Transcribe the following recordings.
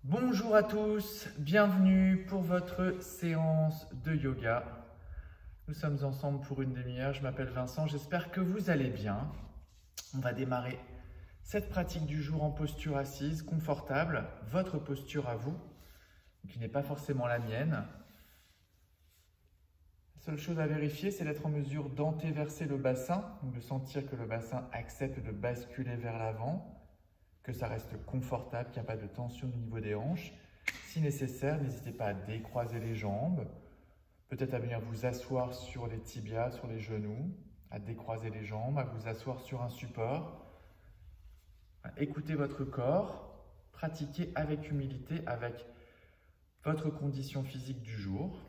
Bonjour à tous, bienvenue pour votre séance de yoga. Nous sommes ensemble pour une demi-heure, je m'appelle Vincent, j'espère que vous allez bien. On va démarrer cette pratique du jour en posture assise, confortable, votre posture à vous, qui n'est pas forcément la mienne. La seule chose à vérifier, c'est d'être en mesure d'antéverser le bassin, donc de sentir que le bassin accepte de basculer vers l'avant, que ça reste confortable, qu'il n'y a pas de tension au niveau des hanches. Si nécessaire, n'hésitez pas à décroiser les jambes, peut-être à venir vous asseoir sur les tibias, sur les genoux, à décroiser les jambes, à vous asseoir sur un support. Écoutez votre corps, pratiquez avec humilité, avec votre condition physique du jour.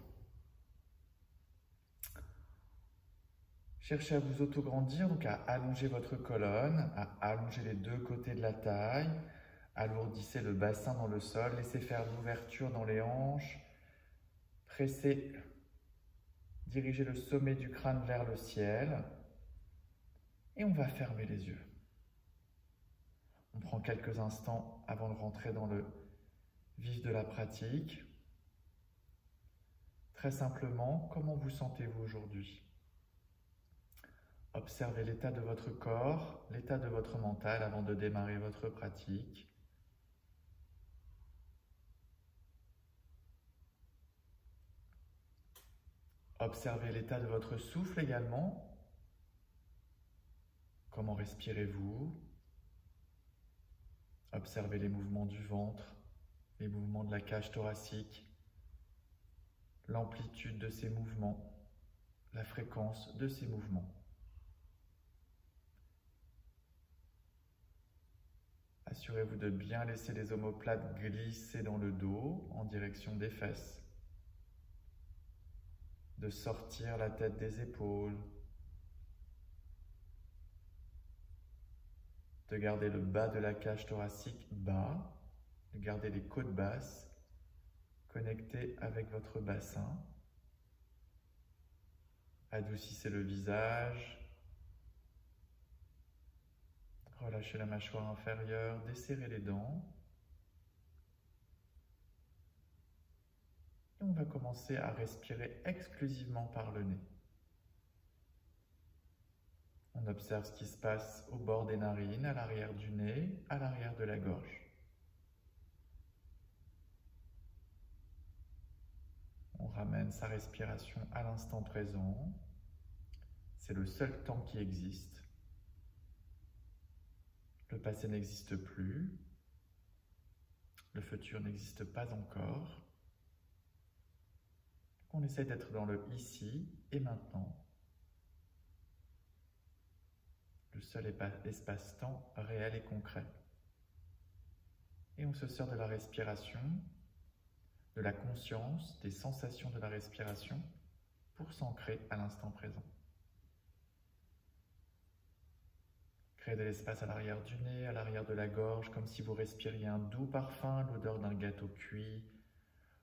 Cherchez à vous autograndir, donc à allonger votre colonne, à allonger les deux côtés de la taille. Alourdissez le bassin dans le sol, laissez faire l'ouverture dans les hanches. Pressez, dirigez le sommet du crâne vers le ciel. Et on va fermer les yeux. On prend quelques instants avant de rentrer dans le vif de la pratique. Très simplement, comment vous sentez-vous aujourd'hui ? Observez l'état de votre corps, l'état de votre mental avant de démarrer votre pratique. Observez l'état de votre souffle également. Comment respirez-vous? Observez les mouvements du ventre, les mouvements de la cage thoracique, l'amplitude de ces mouvements, la fréquence de ces mouvements. Assurez-vous de bien laisser les omoplates glisser dans le dos en direction des fesses, de sortir la tête des épaules, de garder le bas de la cage thoracique bas, de garder les côtes basses connectées avec votre bassin. Adoucissez le visage. Relâchez la mâchoire inférieure, desserrez les dents. Et on va commencer à respirer exclusivement par le nez. On observe ce qui se passe au bord des narines, à l'arrière du nez, à l'arrière de la gorge. On ramène sa respiration à l'instant présent. C'est le seul temps qui existe. Le passé n'existe plus. Le futur n'existe pas encore. On essaie d'être dans le ici et maintenant. Le seul espace-temps réel et concret. Et on se sert de la respiration, de la conscience, des sensations de la respiration pour s'ancrer à l'instant présent. Créez de l'espace à l'arrière du nez, à l'arrière de la gorge, comme si vous respiriez un doux parfum, l'odeur d'un gâteau cuit,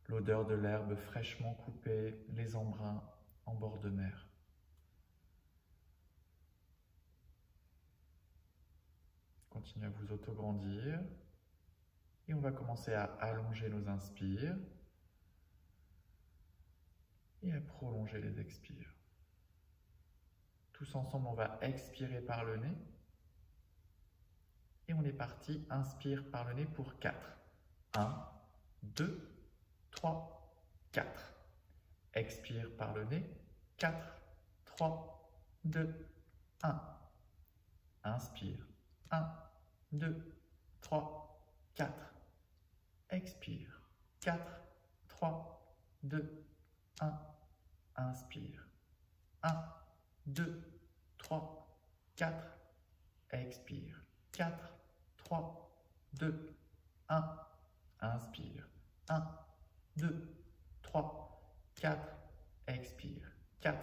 l'odeur de l'herbe fraîchement coupée, les embruns en bord de mer. Continuez à vous autograndir. Et on va commencer à allonger nos inspires et à prolonger les expires. Tous ensemble, on va expirer par le nez. Et on est parti, inspire par le nez pour 4. 1, 2, 3, 4. Expire par le nez, 4, 3, 2, 1. Inspire, 1, 2, 3, 4. Expire, 4, 3, 2, 1. Inspire, 1, 2, 3, 4. Expire, 4, 3, 2, 1. Inspire, 1, 2, 3, 4. Expire, 4,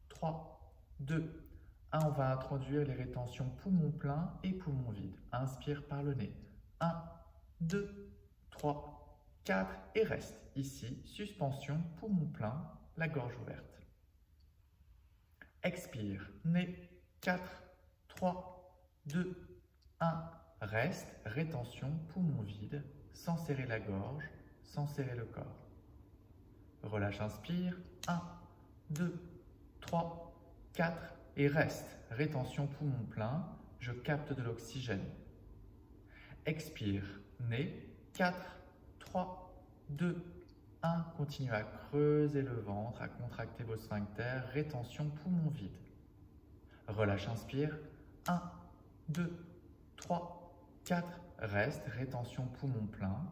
3, 2, 1. On va introduire les rétentions poumon plein et poumon vide. Inspire par le nez. 1, 2, 3, 4 et reste ici. Suspension, poumon plein, la gorge ouverte. Expire, nez, 4, 3, 2, 1. Reste, rétention, poumon vide. sans serrer la gorge, sans serrer le corps. Relâche, inspire. 1, 2, 3, 4 et reste. Rétention poumon plein, je capte de l'oxygène. Expire, nez. 4, 3, 2, 1. Continuez à creuser le ventre, à contracter vos sphincters. Rétention poumon vide. Relâche, inspire. 1, 2, 3, 4. Reste, rétention poumon plein,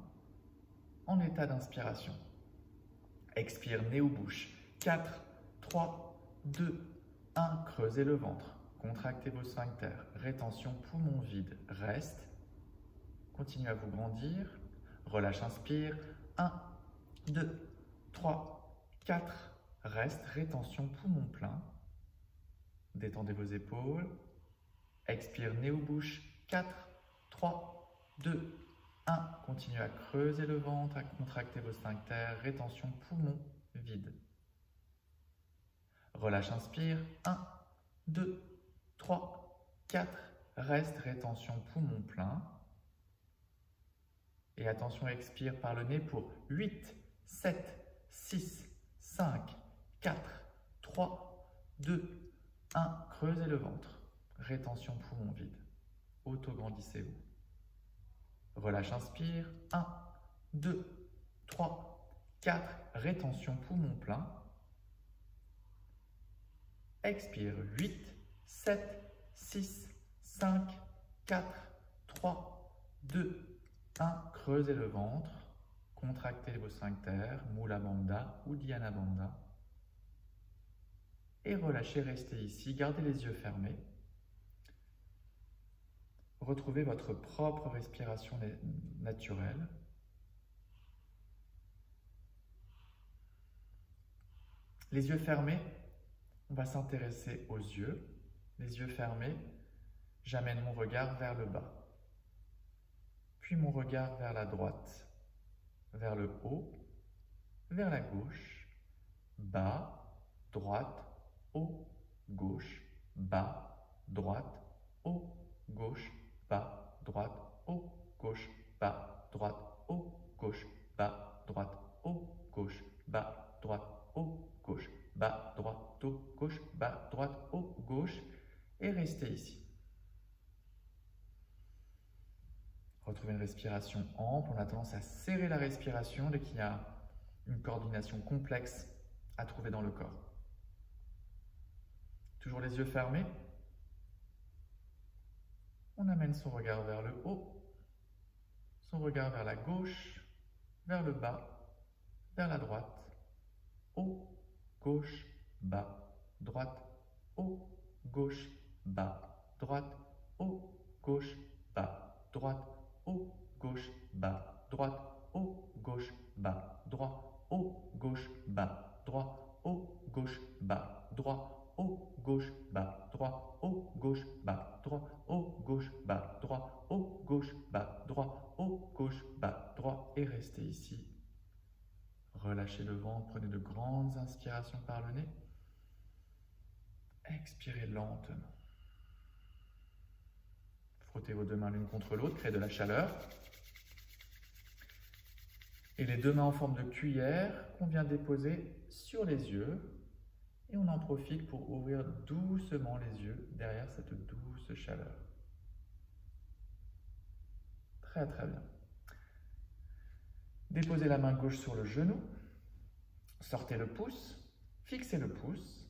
en état d'inspiration. Expire, nez ou bouche. 4, 3, 2, 1. Creusez le ventre. Contractez vos sphincters. Rétention poumon vide. Reste. Continuez à vous grandir. Relâche, inspire. 1, 2, 3, 4. Reste. Rétention poumon plein. Détendez vos épaules. Expire, nez ou bouche. 4, 3, 2, 1. Continuez à creuser le ventre, à contracter vos sphincters. Rétention poumon vide. Relâche, inspire. 1, 2, 3, 4. Reste, rétention poumon plein. Et attention, expire par le nez pour 8, 7, 6, 5, 4, 3, 2, 1. Creusez le ventre. Rétention poumon vide. Autograndissez-vous. Relâche, inspire. 1, 2, 3, 4. Rétention poumon plein. Expire. 8, 7, 6, 5, 4, 3, 2, 1. Creusez le ventre. Contractez vos sphincters, Mula Bandha ou Dhyana Bandha. Et relâchez, restez ici. Gardez les yeux fermés. Retrouvez votre propre respiration naturelle. Les yeux fermés, on va s'intéresser aux yeux. Les yeux fermés, j'amène mon regard vers le bas. Puis mon regard vers la droite, vers le haut, vers la gauche, bas, droite, haut, gauche, bas, droite, haut, gauche, bas, droite, haut, gauche, bas, droite, haut, gauche, bas, droite, haut, gauche, bas, droite, haut, gauche, bas, droite, haut, gauche, bas, droite, haut, gauche. Et restez ici. Retrouvez une respiration ample. On a tendance à serrer la respiration dès qu'il y a une coordination complexe à trouver dans le corps. Toujours les yeux fermés. On amène son regard vers le haut, son regard vers la gauche, vers le bas, vers la droite, haut, gauche, bas, droite, haut, gauche, bas, droite, haut, gauche, bas, droite, haut, gauche, bas, droite, haut, gauche, bas, droit, haut, gauche, bas, droit, haut, gauche, bas, droit, haut, gauche, bas, droit, haut, gauche, bas, droit, haut, gauche, bas, droit, haut, gauche, bas, droit, haut, gauche, bas, droit. Et restez ici. Relâchez le ventre, prenez de grandes inspirations par le nez. Expirez lentement. Frottez vos deux mains l'une contre l'autre, créez de la chaleur. Et les deux mains en forme de cuillère qu'on vient déposer sur les yeux. Et on en profite pour ouvrir doucement les yeux derrière cette douce chaleur. Très très bien. Déposez la main gauche sur le genou. Sortez le pouce. Fixez le pouce.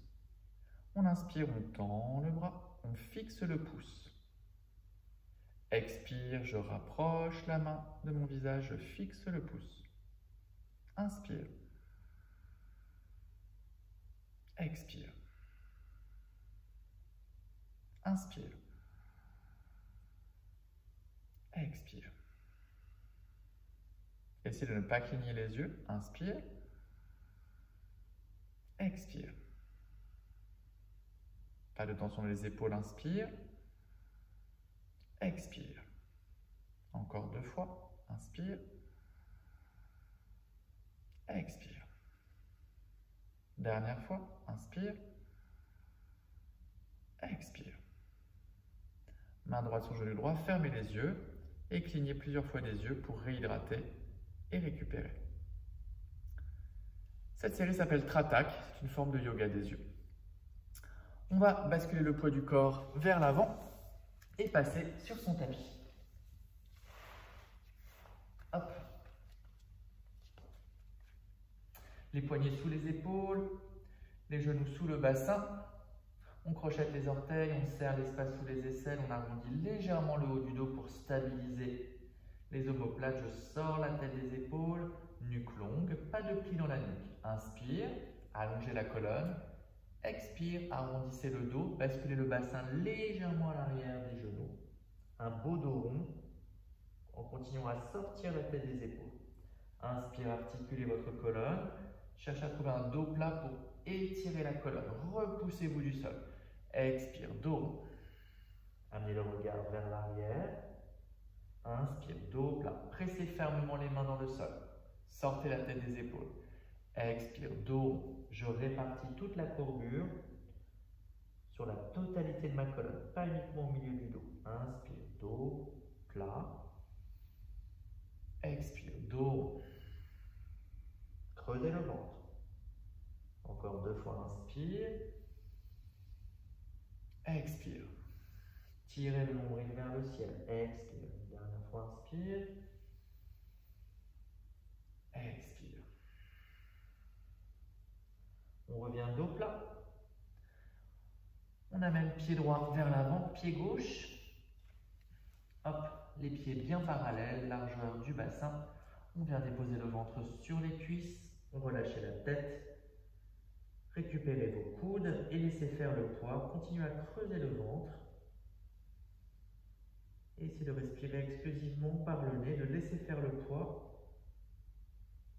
On inspire, on tend le bras. On fixe le pouce. Expire, je rapproche la main de mon visage. Je fixe le pouce. Inspire. Expire. Inspire. Expire. Essayez de ne pas cligner les yeux. Inspire. Expire. Pas de tension dans les épaules. Inspire. Expire. Encore 2 fois. Inspire. Expire. Dernière fois. Inspire. Expire. Main droite sur genou droit. Fermez les yeux. et clignez plusieurs fois des yeux pour réhydrater et récupérer. Cette série s'appelle Tratak, c'est une forme de yoga des yeux. On va basculer le poids du corps vers l'avant et passer sur son tapis. Hop. Les poignets sous les épaules, les genoux sous le bassin. On crochette les orteils, on serre l'espace sous les aisselles, on arrondit légèrement le haut du dos pour stabiliser les omoplates. Je sors la tête des épaules, nuque longue, pas de pli dans la nuque. Inspire, allongez la colonne. Expire, arrondissez le dos, basculez le bassin légèrement à l'arrière des genoux. Un beau dos rond, en continuant à sortir la tête des épaules. Inspire, articulez votre colonne. Cherchez à trouver un dos plat pour étirer la colonne. Repoussez-vous du sol. Expire, dos rond. Amenez le regard vers l'arrière. Inspire, dos plat. Pressez fermement les mains dans le sol. Sortez la tête des épaules. Expire, dos rond. Je répartis toute la courbure sur la totalité de ma colonne, pas uniquement au milieu du dos. Inspire, dos plat. Expire, dos rond. Creusez le ventre. Encore 2 fois, inspire. Expire. Tirez le nombril vers le ciel. Expire. Une dernière fois, inspire. Expire. On revient dos plat. On amène pied droit vers l'avant, pied gauche. Hop, les pieds bien parallèles, largeur du bassin. On vient déposer le ventre sur les cuisses. On relâche la tête. Récupérez vos coudes et laissez faire le poids. Continuez à creuser le ventre. Essayez de respirer exclusivement par le nez, de laisser faire le poids.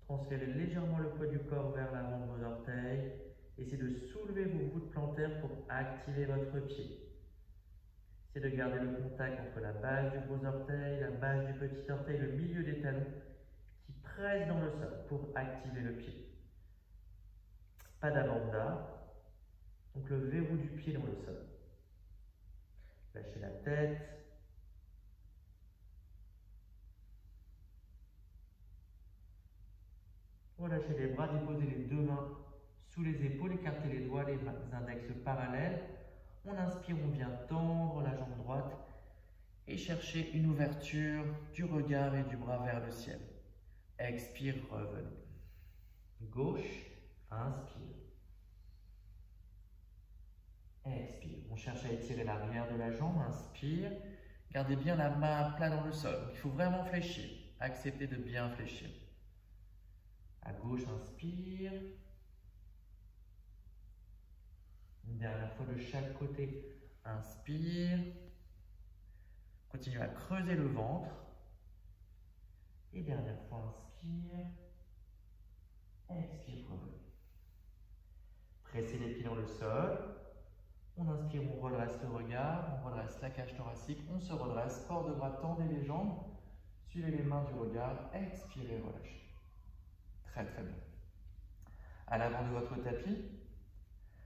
Transférez légèrement le poids du corps vers l'avant de vos orteils. Essayez de soulever vos voûtes plantaires pour activer votre pied. Essayez de garder le contact entre la base du gros orteil, la base du petit orteil, le milieu des talons qui pressent dans le sol pour activer le pied. Pas d'abanda, donc le verrou du pied dans le sol. Lâchez la tête. Relâchez les bras, déposez les 2 mains sous les épaules, écartez les doigts, les index parallèles. On inspire, on vient tendre la jambe droite et chercher une ouverture du regard et du bras vers le ciel. Expire, revenez. Gauche, inspire. Expire. On cherche à étirer l'arrière de la jambe, inspire. Gardez bien la main à plat dans le sol. Il faut vraiment fléchir. Acceptez de bien fléchir. À gauche, inspire. Une dernière fois de chaque côté. Inspire. Continuez à creuser le ventre. Et dernière fois, inspire. Expire, revenez. Pressez les pieds dans le sol. On inspire, on redresse le regard, on redresse la cage thoracique, on se redresse, port de bras, tendez les jambes, suivez les mains du regard, expirez, relâchez. Très très bien. À l'avant de votre tapis,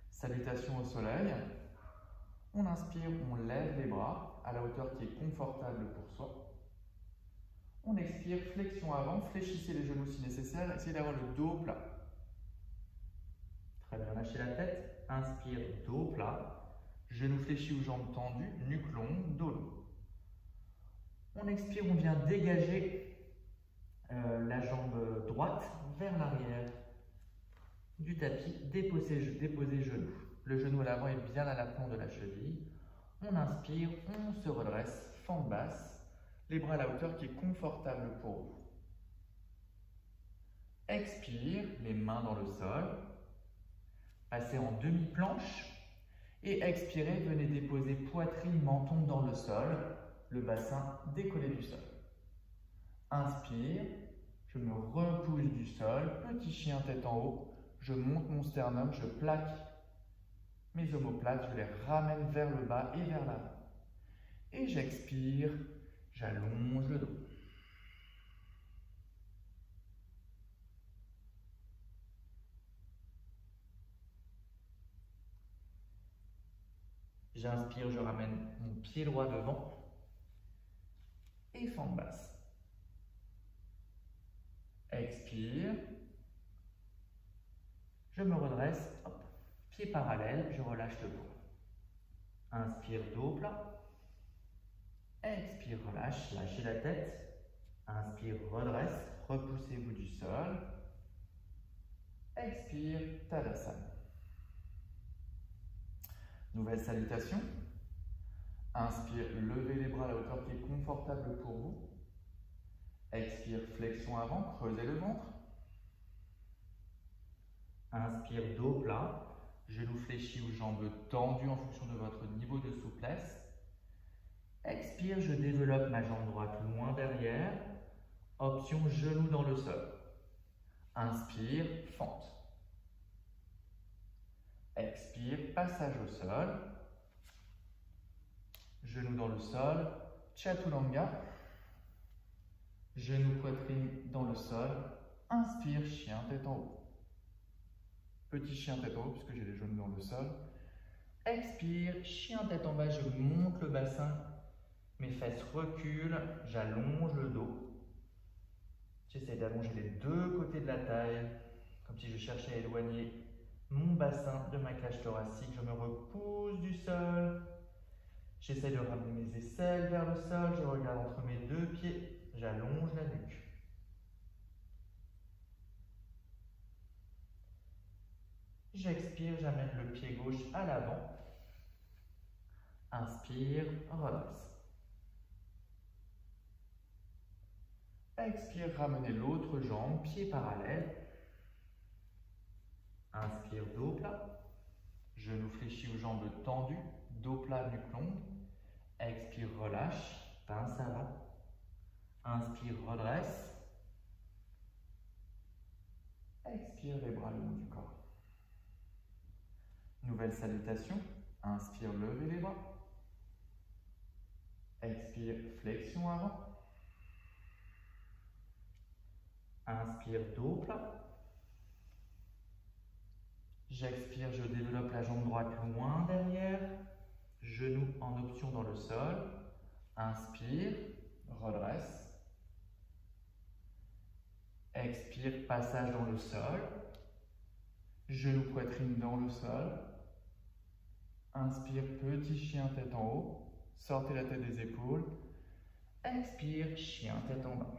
salutation au soleil. On inspire, on lève les bras à la hauteur qui est confortable pour soi. On expire, flexion avant, fléchissez les genoux si nécessaire, essayez d'avoir le dos plat. Très bien, lâchez la tête, inspire, dos plat. Genoux fléchis ou jambes tendues, nuque longue, dos long. On expire, on vient dégager la jambe droite vers l'arrière du tapis, déposer genoux. Le genou à l'avant est bien à l'aplomb de la cheville. On inspire, on se redresse, fente basse, les bras à la hauteur qui est confortable pour vous. Expire, les mains dans le sol. Passez en demi-planche. Et expirez, venez déposer poitrine, menton dans le sol, le bassin décollé du sol. Inspire, je me repousse du sol, petit chien tête en haut, je monte mon sternum, je plaque mes omoplates, je les ramène vers le bas et vers l'avant. Et j'expire, j'allonge le dos. J'inspire, je ramène mon pied droit devant. et fente basse. Expire. Je me redresse, hop, pied parallèle, je relâche le poids. Inspire, dos plat. Expire, relâche, lâchez la tête. Inspire, redresse, repoussez-vous du sol. Expire, Tadasana. Nouvelle salutation. Inspire, levez les bras à la hauteur qui est confortable pour vous. Expire, flexion avant, creusez le ventre. Inspire, dos plat, genoux fléchis ou jambes tendues en fonction de votre niveau de souplesse. Expire, je développe ma jambe droite loin derrière. Option genou dans le sol. Inspire, fente. Expire, passage au sol. Genou dans le sol, Chaturanga. Genou poitrine dans le sol. Inspire, chien, tête en haut. Petit chien tête en haut, puisque j'ai les genoux dans le sol. Expire, chien tête en bas, je monte le bassin. Mes fesses reculent, j'allonge le dos. J'essaie d'allonger les deux côtés de la taille, comme si je cherchais à éloigner mon bassin de ma cage thoracique. Je me repousse du sol. J'essaie de ramener mes aisselles vers le sol. Je regarde entre mes deux pieds. J'allonge la nuque. J'expire, j'amène le pied gauche à l'avant. Inspire, redresse. Expire, ramenez l'autre jambe, pied parallèle. Inspire, dos plat. Genoux fléchis ou jambes tendues. Dos plat, nuque longue. Expire, relâche. Pince avant. Inspire, redresse. Expire, les bras le long du corps. Nouvelle salutation. Inspire, levez les bras. Expire, flexion avant. Inspire, dos plat. J'expire, je développe la jambe droite loin derrière. Genou en option dans le sol. Inspire, redresse. Expire, passage dans le sol. Genou poitrine dans le sol. Inspire, petit chien tête en haut. Sortez la tête des épaules. Expire, chien tête en bas.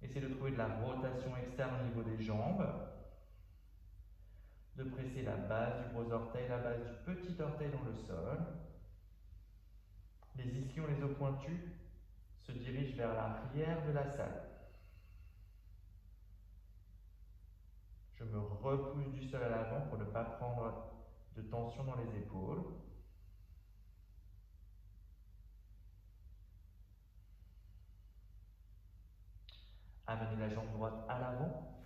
Essayez de trouver de la rotation externe au niveau des jambes. De presser la base du gros orteil, la base du petit orteil dans le sol. Les ischions, les os pointus se dirigent vers l'arrière de la salle. Je me repousse du sol à l'avant pour ne pas prendre de tension dans les épaules. Amenez la jambe droite à l'avant.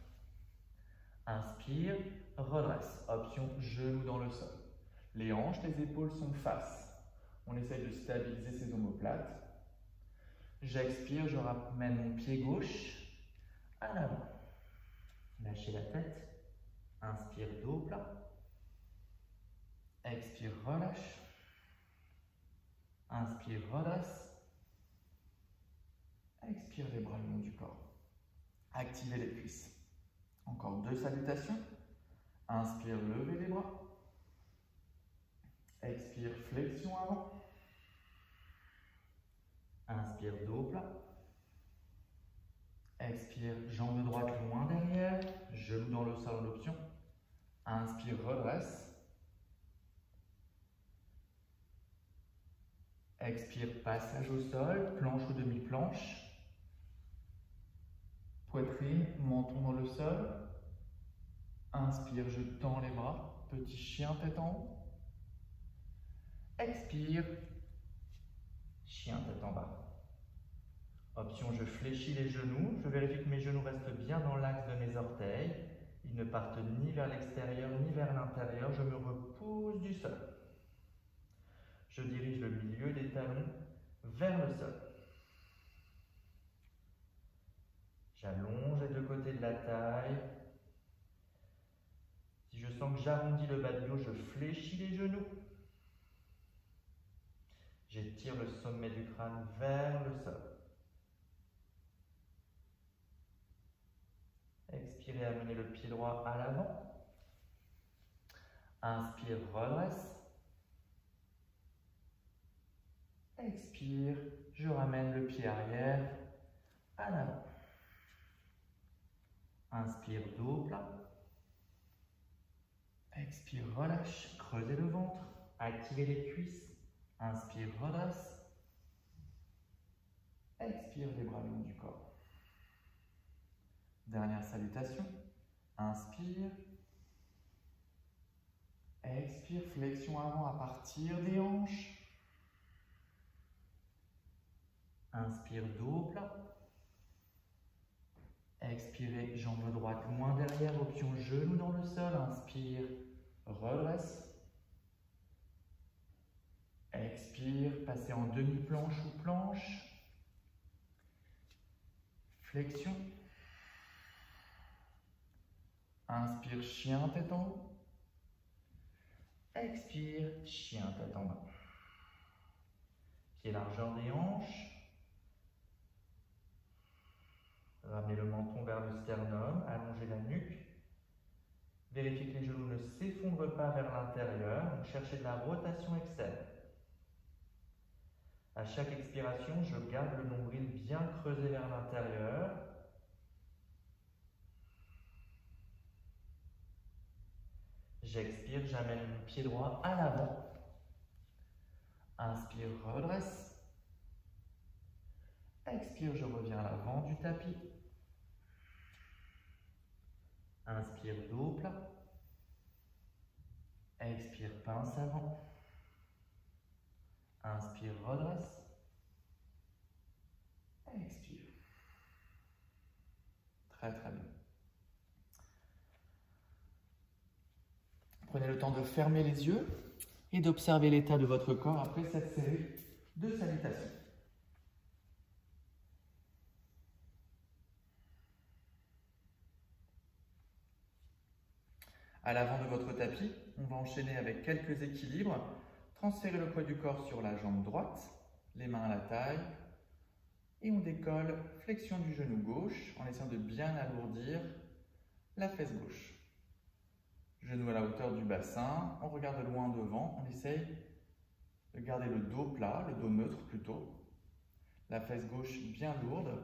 Inspire, redresse. Option genou dans le sol. Les hanches, les épaules sont face. On essaye de stabiliser ses omoplates. J'expire, je ramène mon pied gauche à l'avant. Lâchez la tête. Inspire, dos plat. Expire, relâche. Inspire, redresse. Expire, les bras le long du corps. Activez les cuisses. Encore deux salutations. Inspire, levez les bras. Expire, flexion avant. Inspire, dos plat. Expire, jambe droite loin derrière. Genou dans le sol en option. Inspire, redresse. Expire, passage au sol, planche ou demi-planche. Poitrine, menton dans le sol. Inspire, je tends les bras. Petit chien tête en haut. Expire, chien tête en bas. Option, je fléchis les genoux. Je vérifie que mes genoux restent bien dans l'axe de mes orteils. Ils ne partent ni vers l'extérieur ni vers l'intérieur. Je me repousse du sol. Je dirige le milieu des talons vers le sol. J'allonge les deux côtés de la taille. Si je sens que j'arrondis le bas du dos, je fléchis les genoux. J'étire le sommet du crâne vers le sol. Expirez, amenez le pied droit à l'avant. Inspire, redresse. Expire, je ramène le pied arrière à l'avant. Inspire, dos plat. Expire, relâche, creusez le ventre, activez les cuisses. Inspire, redresse. Expire, les bras le long du corps. Dernière salutation. Inspire. Expire, flexion avant à partir des hanches. Inspire, dos plat. Expirez, jambe droite loin derrière, option genou dans le sol. Inspire, redresse. Expire, passez en demi-planche ou planche. Flexion. Inspire, chien, tête en haut. Expire, chien, tête en bas. Pied largeur des hanches. Ramenez le menton vers le sternum, allongez la nuque. Vérifiez que les genoux ne s'effondrent pas vers l'intérieur. Donc cherchez de la rotation externe. À chaque expiration, je garde le nombril bien creusé vers l'intérieur. J'expire, j'amène le pied droit à l'avant. Inspire, redresse. Expire, je reviens à l'avant du tapis. Inspire, dos plat. Expire, pince avant. Inspire, redresse. Expire. Très très bien. Prenez le temps de fermer les yeux et d'observer l'état de votre corps après cette série de salutations. À l'avant de votre tapis, on va enchaîner avec quelques équilibres. Transférez le poids du corps sur la jambe droite, les mains à la taille. Et on décolle, flexion du genou gauche, en essayant de bien alourdir la fesse gauche. Genou à la hauteur du bassin, on regarde loin devant, on essaye de garder le dos plat, le dos neutre plutôt. La fesse gauche bien lourde.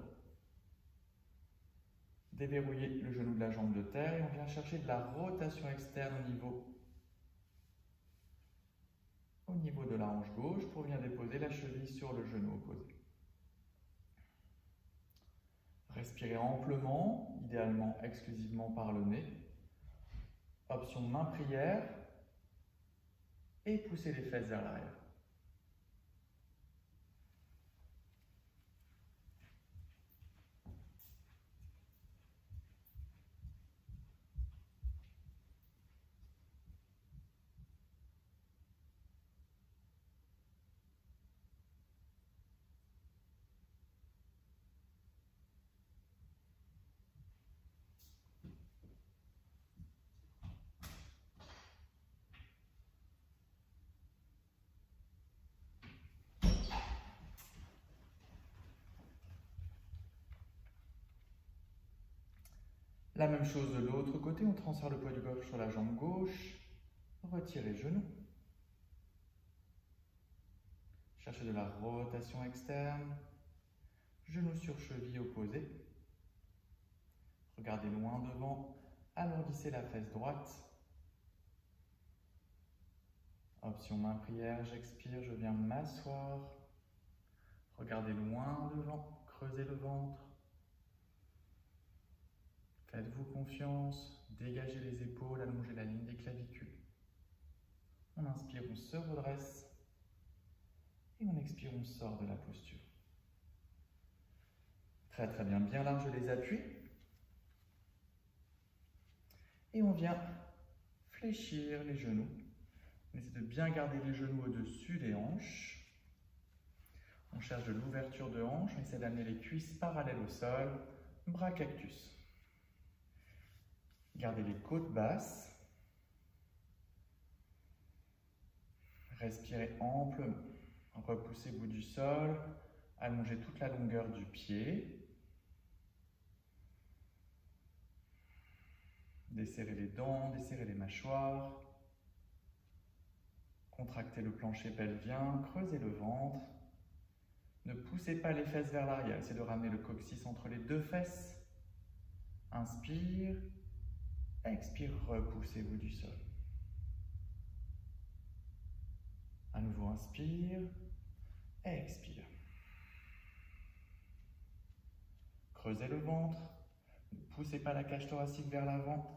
Déverrouillez le genou de la jambe de terre et on vient chercher de la rotation externe au niveau de la hanche gauche pour venir déposer la cheville sur le genou opposé. Respirez amplement, idéalement exclusivement par le nez. Option main prière et poussez les fesses vers l'arrière. La même chose de l'autre côté, on transfère le poids du corps sur la jambe gauche, retirez genou. Cherchez de la rotation externe, genou sur cheville opposée. Regardez loin devant, alourdissez la fesse droite. Option main prière, j'expire, je viens m'asseoir. Regardez loin devant, creusez le ventre. Faites-vous confiance, dégagez les épaules, allongez la ligne des clavicules. On inspire, on se redresse. Et on expire, on sort de la posture. Très très bien, bien large les appuis. Et on vient fléchir les genoux. On essaie de bien garder les genoux au-dessus des hanches. On cherche de l'ouverture de hanche, on essaie d'amener les cuisses parallèles au sol, bras cactus. Gardez les côtes basses. Respirez amplement. Repoussez bout du sol, allongez toute la longueur du pied. Desserrez les dents, desserrez les mâchoires. Contractez le plancher pelvien, creusez le ventre. Ne poussez pas les fesses vers l'arrière, essayez de ramener le coccyx entre les deux fesses. Inspire, expire, repoussez-vous du sol. À nouveau, inspire, expire. Creusez le ventre, ne poussez pas la cage thoracique vers l'avant.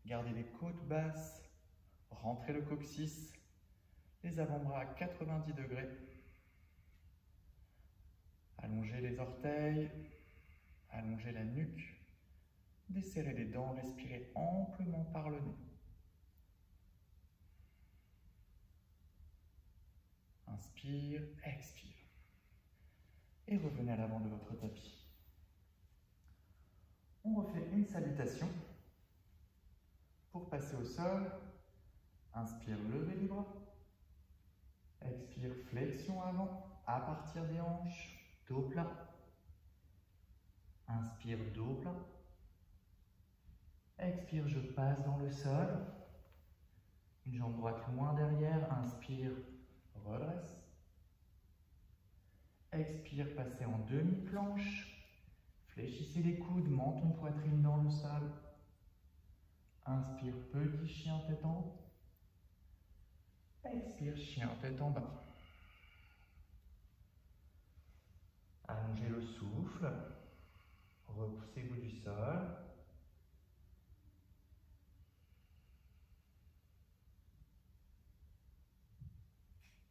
Gardez les côtes basses, rentrez le coccyx, les avant-bras à 90 degrés. Allongez les orteils, allongez la nuque. Desserrez les dents, respirez amplement par le nez. Inspire, expire. Et revenez à l'avant de votre tapis. On refait une salutation. Pour passer au sol, inspire, levez les bras. Expire, flexion avant, à partir des hanches, dos plat. Inspire, dos plat. Expire, je passe dans le sol. Une jambe droite loin derrière. Inspire, redresse. Expire, passez en demi-planche. Fléchissez les coudes, menton, poitrine dans le sol. Inspire, petit chien, tête en haut. Expire, chien, tête en bas. Allongez le souffle. Repoussez-vous du sol.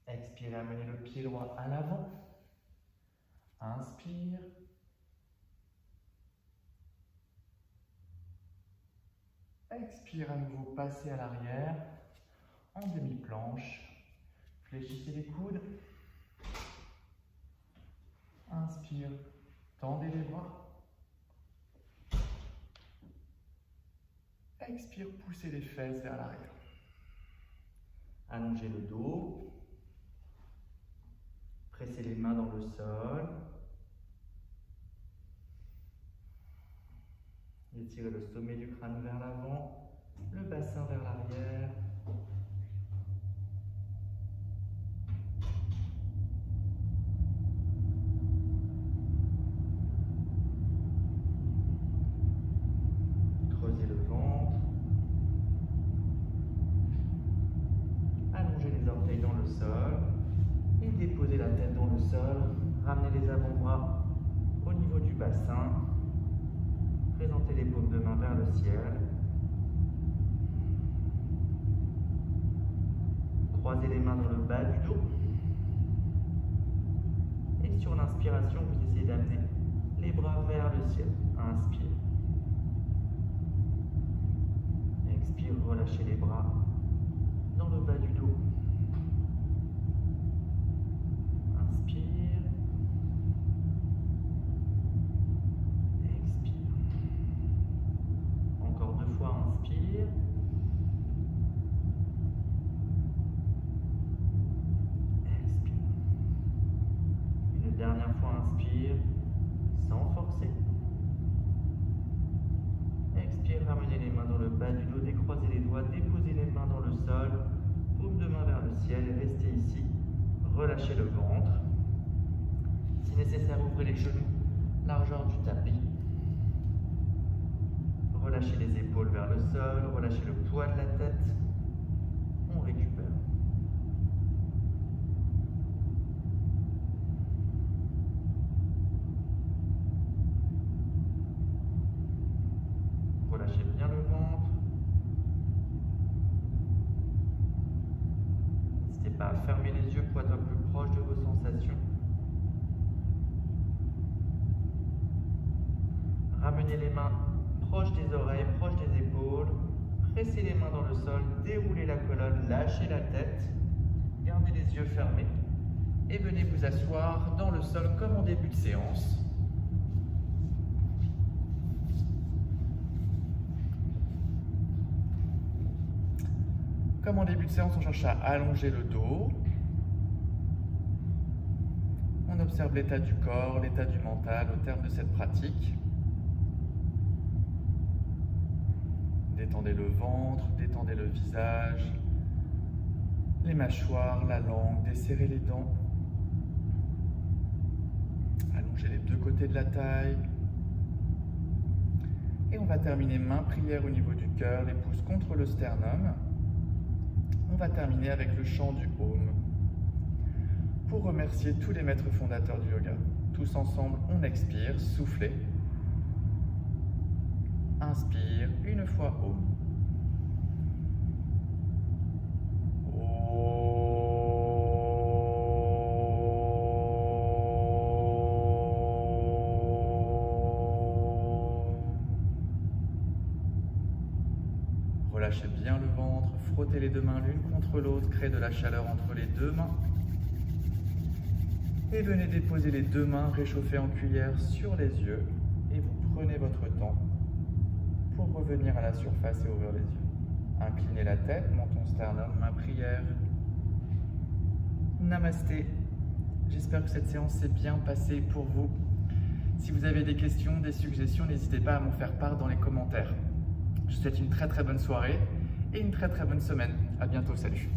Expirez, amenez le pied droit à l'avant. Inspire. Expire, à nouveau, passez à l'arrière, en demi-planche. Fléchissez les coudes. Inspire, tendez les bras. Expire, poussez les fesses vers l'arrière. Allongez le dos. Pressez les mains dans le sol. Étirez le sommet du crâne vers l'avant, le bassin vers l'arrière. Creusez le ventre. Allongez les orteils dans le sol et déposez la tête dans le sol. Ramenez les avant-bras au niveau du bassin. Présentez les paumes de main vers le ciel. Croisez les mains dans le bas du dos. Et sur l'inspiration, vous essayez d'amener les bras vers le ciel. Inspire. Expire, relâchez les bras dans le bas du dos. Inspire. Encore 2 fois, inspire. Expire. Une dernière fois, inspire, sans forcer. Expire, ramenez les mains dans le bas du dos, décroisez les doigts, déposez les mains dans le sol, paume de main vers le ciel, et restez ici. Relâchez le ventre. Si nécessaire, ouvrez les genoux, largeur du tapis. Relâchez les épaules vers le sol, relâchez le poids de la tête. On récupère. Relâchez bien le ventre. N'hésitez pas à fermer les yeux pour être plus proche de vos sensations. Ramenez les mains proche des oreilles, proche des épaules. Pressez les mains dans le sol, déroulez la colonne, lâchez la tête. Gardez les yeux fermés. Et venez vous asseoir dans le sol comme en début de séance. Comme en début de séance, on cherche à allonger le dos. On observe l'état du corps, l'état du mental au terme de cette pratique. Détendez le ventre, détendez le visage, les mâchoires, la langue, desserrez les dents. Allongez les deux côtés de la taille. Et on va terminer main prière au niveau du cœur, les pouces contre le sternum. On va terminer avec le chant du Om pour remercier tous les maîtres fondateurs du yoga. Tous ensemble, on expire, soufflez. Inspire, une fois Om. Relâchez bien le ventre, frottez les deux mains l'une contre l'autre, créez de la chaleur entre les deux mains. Et venez déposer les deux mains réchauffées en cuillère sur les yeux. Et vous prenez votre temps pour revenir à la surface et ouvrir les yeux. Inclinez la tête, menton sternum, main prière. Namasté. J'espère que cette séance s'est bien passée pour vous. Si vous avez des questions, des suggestions, n'hésitez pas à m'en faire part dans les commentaires. Je vous souhaite une très bonne soirée et une très bonne semaine. À bientôt, salut.